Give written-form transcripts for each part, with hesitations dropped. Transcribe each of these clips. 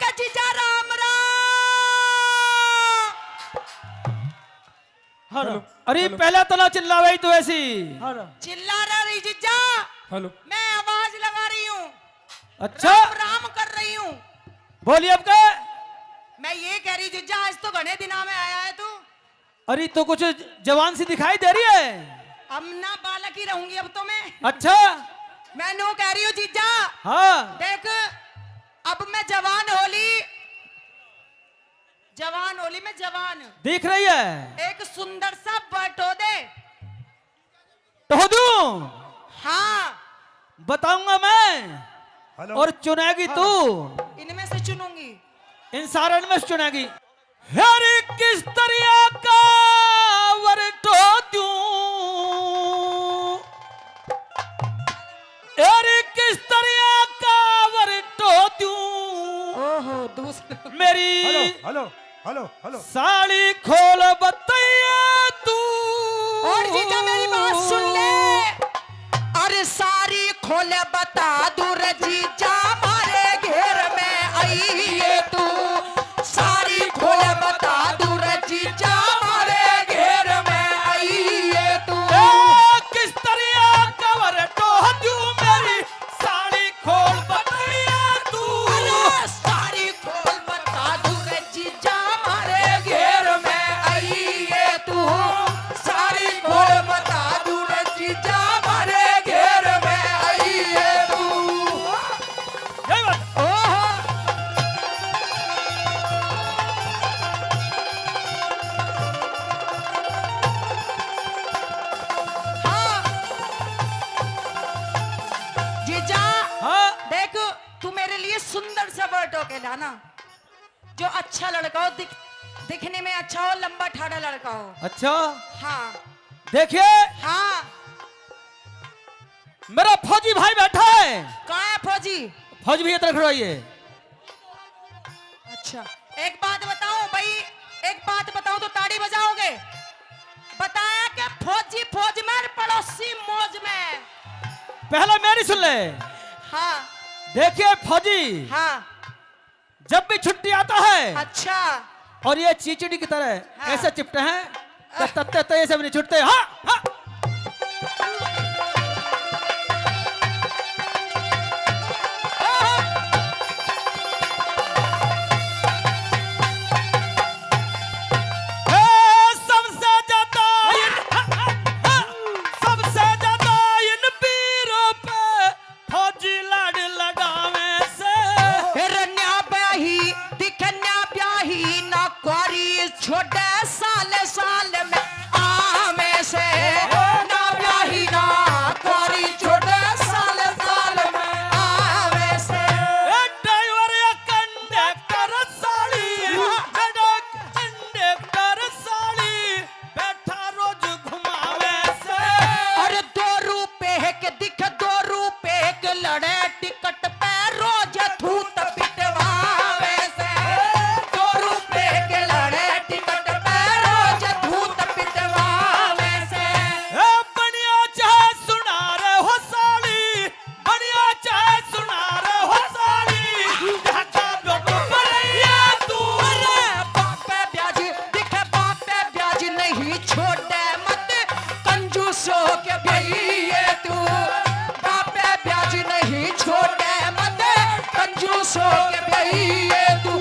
के जीजा राम राम। हेलो। अरे हेलो। पहला तो ना चिल्लावे तो ऐसी। हेलो। चिल्ला रही जीजा, हेलो। मैं आवाज लगा रही हूँ, अच्छा राम राम कर रही हूँ। बोलिए अब क्या? मैं ये कह रही जीजा, आज तो घने दिनों में आया है तू। अरे तो कुछ जवान सी दिखाई दे रही है। अब ना बालक ही रहूंगी अब तो मैं। अच्छा मैं नो कह रही हूँ जीजा, हाँ देख अब मैं जवान होली में जवान दिख रही है। एक सुंदर सा बटो दे। तो दूं हाँ बताऊंगा मैं। हेलो। और चुनेगी तू, इनमें से चुनूंगी। इन सारे में से चुनेगी। अरे किस तरह का वरटो दूं, अरे किस तरह का वरटो दूं, ओहो दूसरा मेरी hello. Hello. Hello. Hello. Sari खोल बतैया तू। और जीजा मेरी बात सुन ले, अरे सारी खोले बता दूर जीजा मारे घेर में आई है तू। सारी खोले बता दूर जीजा मारे घेर में आई है तू। ए, किस तरह का वरटो दूं, मेरी साड़ी खोल बतैया तू। अरे सारी खोल बता दूर जीजा मारे घेर में आई है तू। सारी खोल बता दूर जीजा मारे घेर में आई है तू। यही बात। ओहो हाँ जीजा, हाँ देख तू मेरे लिए सुंदर सा बर्ड हो के लाना, जो अच्छा लड़का हो, दिखने में अच्छा हो, लंबा ठाड़ा लड़का हो। अच्छा हाँ देखिए हाँ। मेरा फौजी भाई बैठा है। कहाँ है फौजी? फौजी भैया तरफ खड़वाइए। अच्छा एक बात बताऊं भाई, एक बात बताऊं तो ताड़ी बजाओगे? बताया कि फौजी फौज में और पड़ोसी मौज में। पहले मेरी सुन ले। हाँ देखिए फौजी हाँ जब भी छुट्टी आता है अच्छा और ये चीचड़ी की तरह हाँ। ऐसे चिपटे हैं तो तत्ते तो ऐसे भी नहीं छुटते। हाँ हाँ सबसे ज्यादा सबसे ज्यादा इन पीरों पे फौजी लड़ लगावे से। रन्या ब्याही दिखन्या ब्याही ना क्वारी छोटे साल साल में आमे से। ना ब्याही ना क्वारी छोटे साल साल में आमे से। ड्राइवर या कंडक्टर साड़ी, कंडक्टर साड़ी बैठा रोज घुमावे से। अरे 2 रुपए के दिख 2 रुपए के लड़े टिकट पे रोज थूत पिटवावे से। 2 रुपए के लड़े टिकट पे रोज थूत पिटवावे से। बढ़िया चाहे सुना रहे हो साड़ी, बढ़िया चाहे सुना रहे हो साड़ी, ढाका बेटो बढ़िया तू। अरे बापे ब्याज दिखे बापे ब्याज नहीं छोड़े मत कंजूसों के भैये तू। बापे ब्याज नहीं छोड़े मत कंजूसों के भैये तू।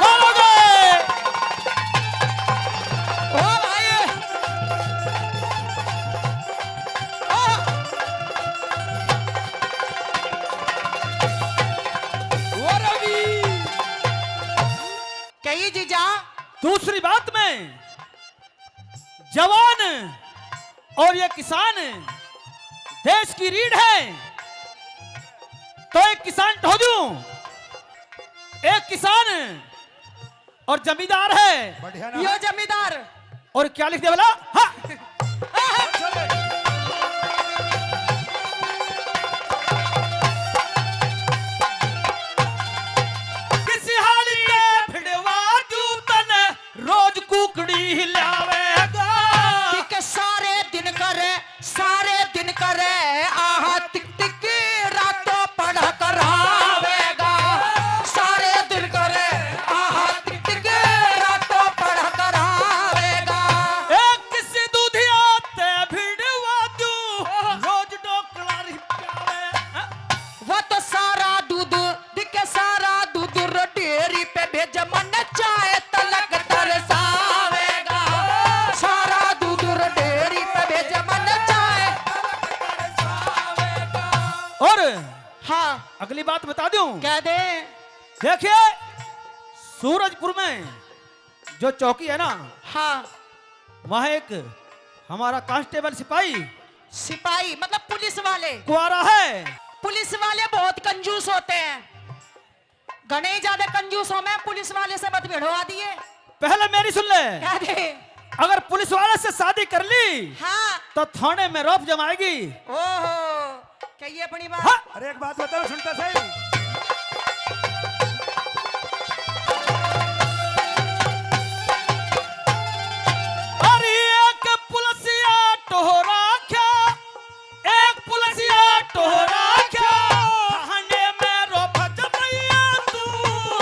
मारोगे ओ भाई ओ कही जीजा। दूसरी बात में जवान और ये किसान देश की रीढ़ है। तो एक किसान ठोजू, एक किसान और जमींदार है। बढ़िया ना। यो जमींदार और क्या लिख दिया बोला? हाँ किसी हाल के भिड़वा जूतन रोज कुकड़ी पी लावेगा। टिक सारे दिन करे आहा टिक टिक रातों पढ़ कर आवेगा। सारे दिन करे आहा टिक टिक रातों पढ़ कर आवेगा। एक किसी दूधिया ते भिड़वा दूं, रोज ढोकला री प्यावे। वो तो सारा दूध दिखे सारा दूध डेयरी पे भेज मन चाहे तलक तरसावेगा। सारा दूध डेयरी पे भेज मन चाहे और हाँ अगली बात बता दूं, कह दे। देखिए सूरजपुर में जो चौकी है ना, हाँ वहाँ एक हमारा कांस्टेबल सिपाही मतलब पुलिस वाले। कुआरा है। पुलिस वाले बहुत कंजूस होते हैं, घने ही ज्यादा कंजूस हो। मैं पुलिस वाले से मत भिड़वा दिए। पहले मेरी सुन ले, कह दे। अगर पुलिस वाले से शादी कर ली हाँ तो थाने में रौब जमाएगी। ओहो कहिए अपनी बात। हाँ। अरे एक बात बताओ, सुनता सही। अरे एक पुलिसिया टोहरा क्या, एक पुलिसिया टोहरा क्या, थाने में रौब जमाइए तू।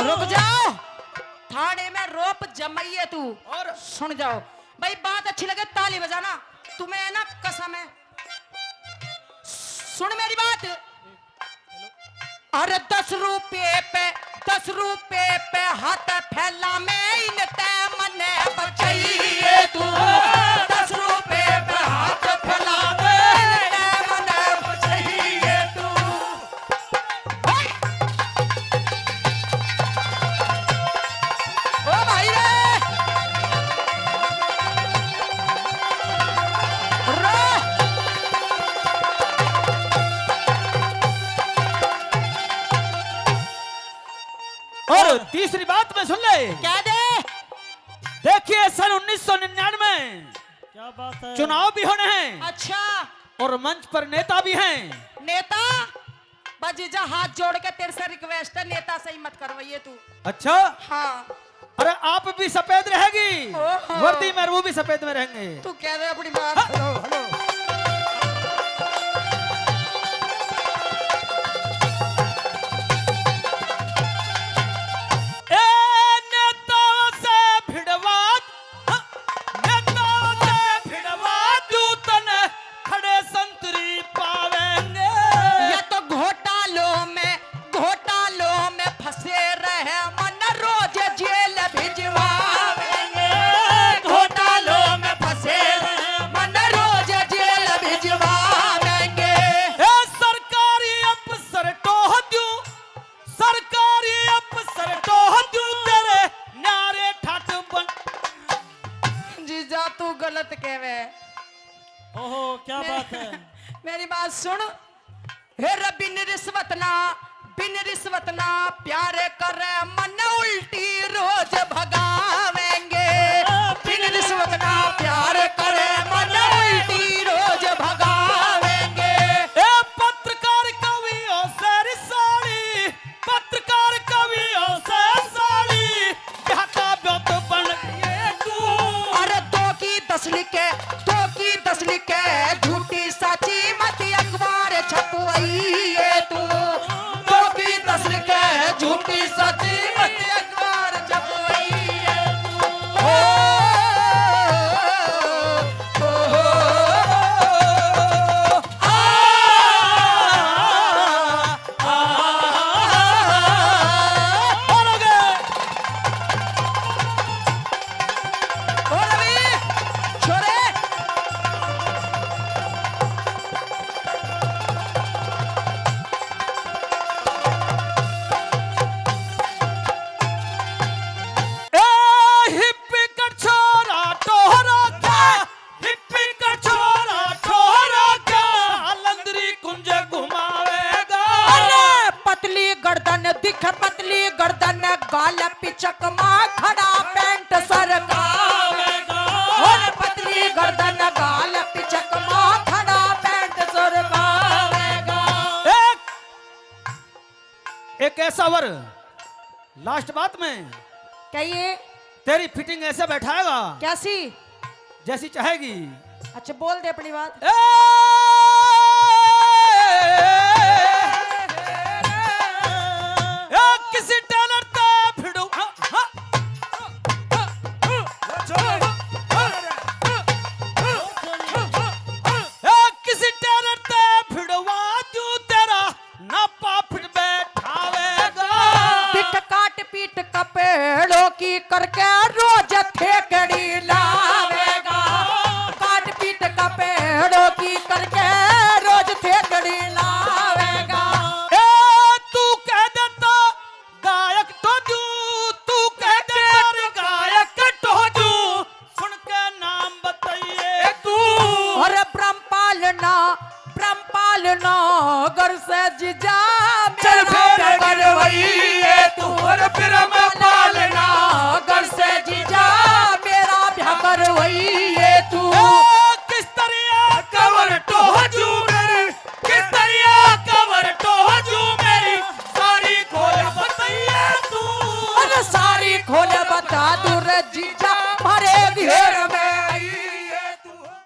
रुक जाओ, थाने में रोप जमाइए तू। और सुन जाओ भाई, बात अच्छी लगे ताली बजाना। तुम्हें है ना कसम है, सुन मेरी बात। अरे 10 रुपए पे हाथ फैला में इनते मने बचाइए तू। 10 रुपए पे हाथ फैला में इनते मने बचाइए तू। ओ भाई रे रे। और तीसरी बात में सुन ले, कह दे। देखिए सन 1999 क्या बात है? चुनाव भी होने हैं अच्छा और मंच पर नेता भी हैं। नेता बजीजा हाथ जोड़ के तेरे से रिक्वेस्ट है, नेता से ही मत करवाइए तू। अच्छा, हाँ अरे आप भी सफेद रहेगी, ओहो। वर्दी में वो भी सफेद में रहेंगे। तू कह दे अपनी बात। Hello hello. ए नेताओं से भिड़वा, हाँ, नेताओं से भिड़वा दूं तने खड़े संतरी पावेंगे। ये तो घोटालों में फंसे रहे मन रोज जेल भिजवावेंगे। घोटालों में फंसे रहे मन रोज जेल भिजवावेंगे। ए सरकारी अफसर टोह दूं, सरकारी अफसर टोह दूं तेरे नारे ठाठ बन। जीजा तू गलत कहवे। ओहो क्या बात है? मेरी बात सुन। हे रे बिन रिश्वत ना प्यार करे मन उल्टी रोज भगावेंगे। बिन रिश्वत ना प्यार करे मन उल्टी रोज भगावेंगे। ए पत्रकार कवियों से रिसाली, पत्रकार कवियों से साली, क्या काव्यों तो बन ये तू। अरे 2 की 10 लिखे झूठी सच्ची मत अखबार छपवाइए तू। 2 की 10 लिखे झूठी सच्ची मत अखबार छपवाइए तू। ओ, ओ, ओ, आ, आ, और आगे। ओ रवि, छोरे। ए हिप्पी का छोरा टोहरा क्या, हिप्पी का छोरा टोहरा क्या, लंदरी कुंज घुमावेगा। अरे पतली गर्दन दिख पतली गर्दन गाल पिचक मां खड़ा पैंट सरकावेगा। और पतली गर्दन गाल पिचक मां खड़ा पैंट सरकावेगा। एक ऐसा वर लास्ट बात में कहिए। तेरी फिटिंग ऐसे बैठाएगा कैसी? जैसी चाहेगी। अच्छा बोल दे अपनी बात। किसी टेलर ते भिड़ू किसी टेलर ते भिड़वा दूं तेरा नापा फिट बैठावेगा। पिट काट पीट कपेड़ों की करके रोज ठेकड़ी लावेगा। काट पीट कपेड़ों की करके रोज ठेकड़ी लावेगा। ए तू कह देता गायक तो जू, तू कह देता गायक तो जू, सुन के नाम बताइए तू। और ब्रह्मपाल नगर से जीजा मेरा करवइए तू। और ब्रह्मपाल नगर से जीजा मेरा ब्याह करवइए तू। किस तरह कवर टोहजू मेरी, किस तरह कवर टोहजू मेरी, सारी खोल बताइए तू। अरे सारी खोले बता दूर जीजा मारे घेर